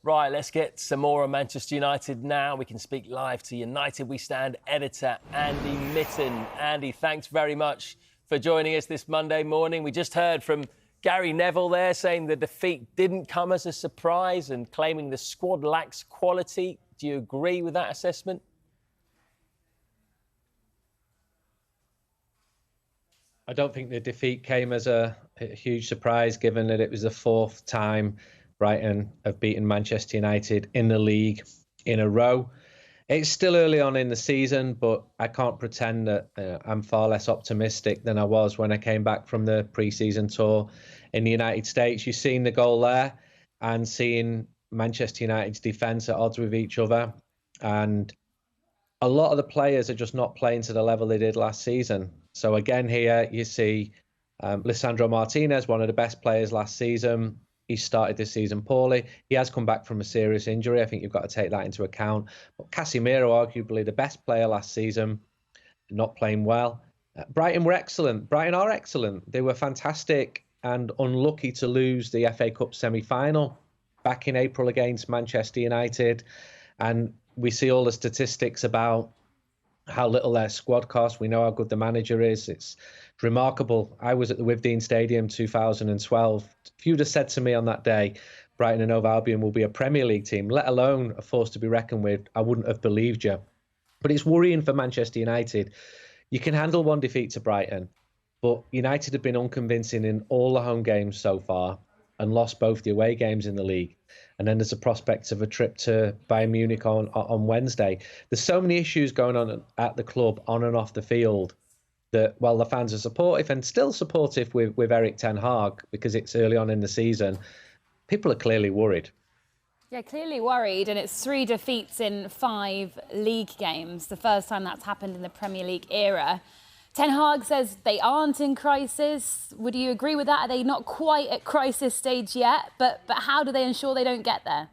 Right, let's get some more on Manchester United now. We can speak live to United We Stand editor Andy Mitten. Andy, thanks very much for joining us this Monday morning. We just heard from Gary Neville there saying the defeat didn't come as a surprise and claiming the squad lacks quality. Do you agree with that assessment? I don't think the defeat came as a huge surprise, given that it was the fourth time Brighton have beaten Manchester United in the league in a row. It's still early on in the season, but I can't pretend that I'm far less optimistic than I was when I came back from the pre-season tour in the United States. You've seen the goal there and seeing Manchester United's defence at odds with each other. And a lot of the players are just not playing to the level they did last season. So again, here you see Lisandro Martinez, one of the best players last season. He started this season poorly. He has come back from a serious injury. I think you've got to take that into account. But Casemiro, arguably the best player last season, not playing well. Brighton were excellent. Brighton are excellent. They were fantastic and unlucky to lose the FA Cup semi-final back in April against Manchester United. And we see all the statistics about how little their squad costs. We know how good the manager is. It's remarkable. I was at the Withdean Stadium 2012. If you'd have said to me on that day, Brighton and Hove Albion will be a Premier League team, let alone a force to be reckoned with, I wouldn't have believed you. But it's worrying for Manchester United. You can handle one defeat to Brighton, but United have been unconvincing in all the home games so far and lost both the away games in the league. And then there's a prospect of a trip to Bayern Munich on Wednesday. There's so many issues going on at the club, on and off the field, that while the fans are supportive and still supportive with Erik ten Hag because it's early on in the season, people are clearly worried. Yeah, clearly worried. And it's 3 defeats in 5 league games, the first time that's happened in the Premier League era. Ten Hag says they aren't in crisis. Would you agree with that? Are they not quite at crisis stage yet? But how do they ensure they don't get there?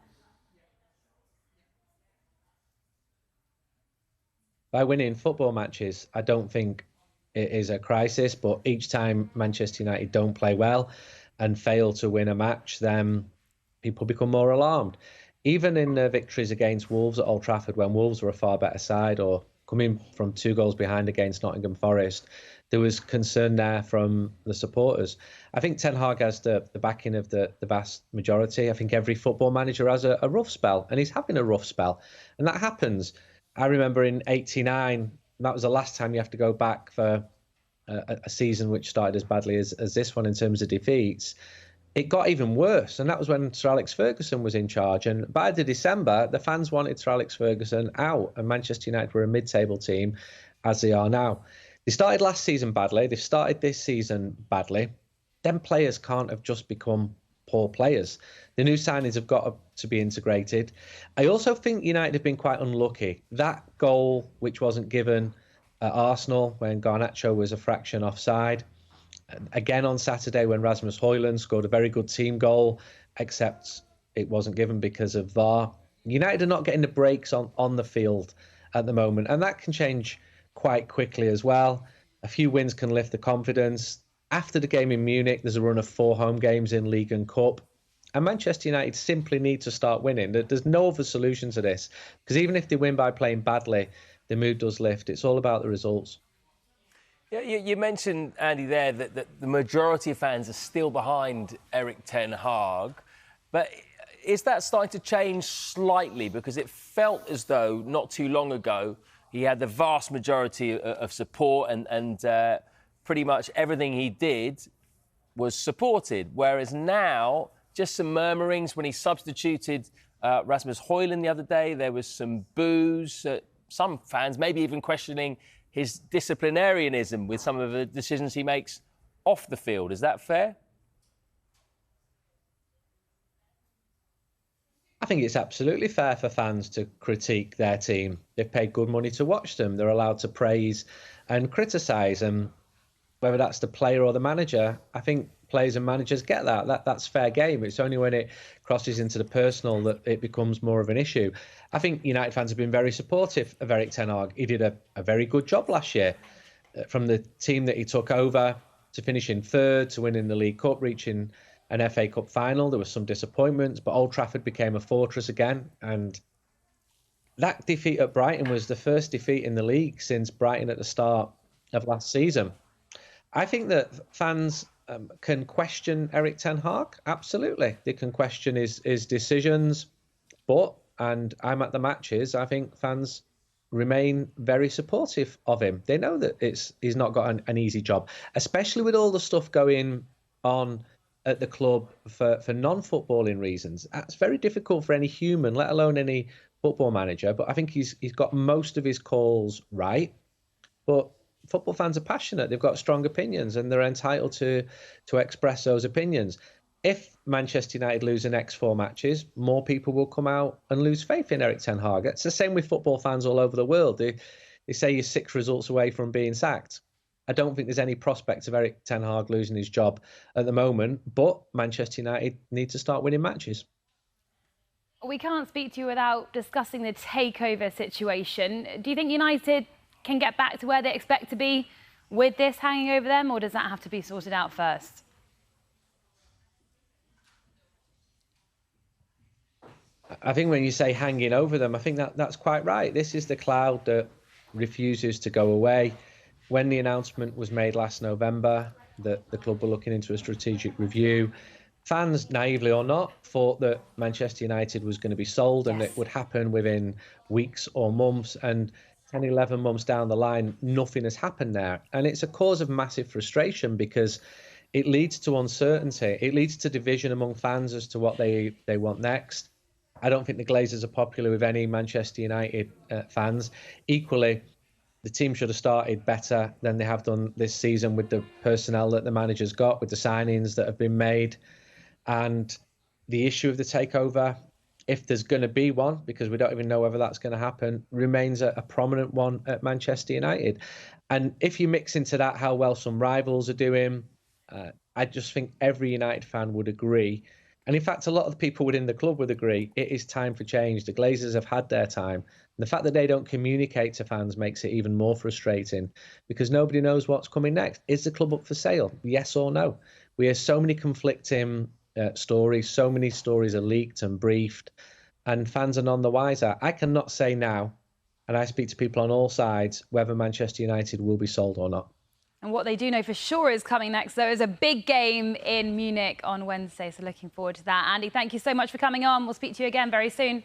By winning football matches, I don't think it is a crisis. But each time Manchester United don't play well and fail to win a match, then people become more alarmed. Even in the victories against Wolves at Old Trafford, when Wolves were a far better side, or coming from 2 goals behind against Nottingham Forest, there was concern there from the supporters. I think Ten Hag has the backing of the vast majority. I think every football manager has a rough spell, and he's having a rough spell. And that happens. I remember in '89, that was the last time you have to go back for a season which started as badly as this one in terms of defeats. It got even worse, and that was when Sir Alex Ferguson was in charge. And by the December, the fans wanted Sir Alex Ferguson out, and Manchester United were a mid-table team, as they are now. They started last season badly. They've started this season badly. Then players can't have just become poor players. The new signings have got to be integrated. I also think United have been quite unlucky. That goal, which wasn't given at Arsenal when Garnacho was a fraction offside, again on Saturday when Rasmus Højlund scored a very good team goal, except it wasn't given because of VAR. United are not getting the breaks on the field at the moment, and that can change quite quickly as well. A few wins can lift the confidence. After the game in Munich, there's a run of 4 home games in League and Cup, and Manchester United simply need to start winning. There's no other solution to this, because even if they win by playing badly, the mood does lift. It's all about the results. Yeah, you mentioned, Andy, there that the majority of fans are still behind Erik ten Hag. But is that starting to change slightly? Because it felt as though not too long ago he had the vast majority of support and pretty much everything he did was supported. Whereas now, just some murmurings when he substituted Rasmus Højlund the other day. There was some boos. Some fans maybe even questioning his disciplinarianism with some of the decisions he makes off the field. Is that fair? I think it's absolutely fair for fans to critique their team. They've paid good money to watch them. They're allowed to praise and criticise, and whether that's the player or the manager, I think players and managers get that. That's fair game. It's only when it crosses into the personal that it becomes more of an issue. I think United fans have been very supportive of Erik ten Hag. He did a very good job last year. From the team that he took over to finishing 3rd, to winning the League Cup, reaching an FA Cup final. There were some disappointments, but Old Trafford became a fortress again. And that defeat at Brighton was the first defeat in the league since Brighton at the start of last season. I think that fans can question Erik ten Hag. Absolutely. They can question his decisions. But, and I'm at the matches, I think fans remain very supportive of him. They know that he's not got an easy job, especially with all the stuff going on at the club for non-footballing reasons. That's very difficult for any human, let alone any football manager. But I think he's got most of his calls right. But football fans are passionate. They've got strong opinions and they're entitled to express those opinions. If Manchester United lose the next 4 matches, more people will come out and lose faith in Erik ten Hag. It's the same with football fans all over the world. They say you're 6 results away from being sacked. I don't think there's any prospect of Erik ten Hag losing his job at the moment, but Manchester United need to start winning matches. We can't speak to you without discussing the takeover situation. Do you think United can get back to where they expect to be with this hanging over them, or does that have to be sorted out first? I think when you say hanging over them, I think that's quite right. This is the cloud that refuses to go away. When the announcement was made last November that the club were looking into a strategic review, fans, naively or not, thought that Manchester United was going to be sold and it would happen within weeks or months. And 10, 11 months down the line, nothing has happened there. And it's a cause of massive frustration because it leads to uncertainty. It leads to division among fans as to what they want next. I don't think the Glazers are popular with any Manchester United fans. Equally, the team should have started better than they have done this season with the personnel that the manager's got, with the signings that have been made. And the issue of the takeover, if there's going to be one, because we don't even know whether that's going to happen, remains a prominent one at Manchester United. And if you mix into that how well some rivals are doing, I just think every United fan would agree. And in fact, a lot of the people within the club would agree it is time for change. The Glazers have had their time. And the fact that they don't communicate to fans makes it even more frustrating because nobody knows what's coming next. Is the club up for sale? Yes or no? We hear so many conflicting stories. So many stories are leaked and briefed and fans are none the wiser. I cannot say now, and I speak to people on all sides, whether Manchester United will be sold or not. And what they do know for sure is coming next, though, is a big game in Munich on Wednesday. So looking forward to that. Andy, thank you so much for coming on. We'll speak to you again very soon.